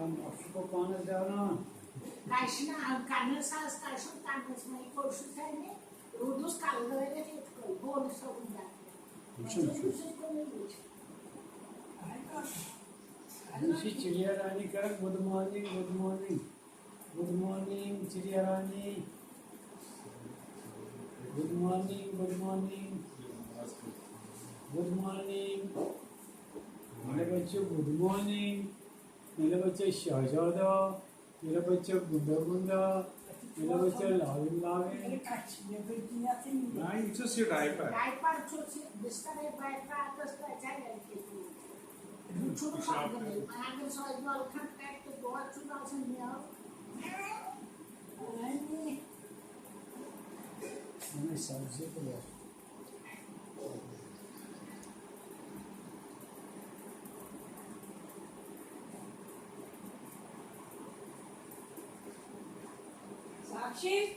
पान जाना Kaşına karnı sağız karşın tanrısını koşu seni rudus kaldırıya getiyor. Bonus olunca. Çocuk konuyor. चिड़िया रानी कर good morning good morning good morning चिड़िया रानी good morning good morning good morning मेरे बच्चों गुड मॉर्निंग मेरे बच्चे शहजादा मेरे बच्चे गुंडा गुंडा मेरे बच्चे लाविन लाविन Nein, it's just your diaper. Diaper çocuğu dışarı bayrağı atışta çaylar kesiyor. Çocuğu kalkıyor. Ayağını soydu alkan kattı doğa çocuğu alsın ya. मैंने सब्जी को लिया साक्षी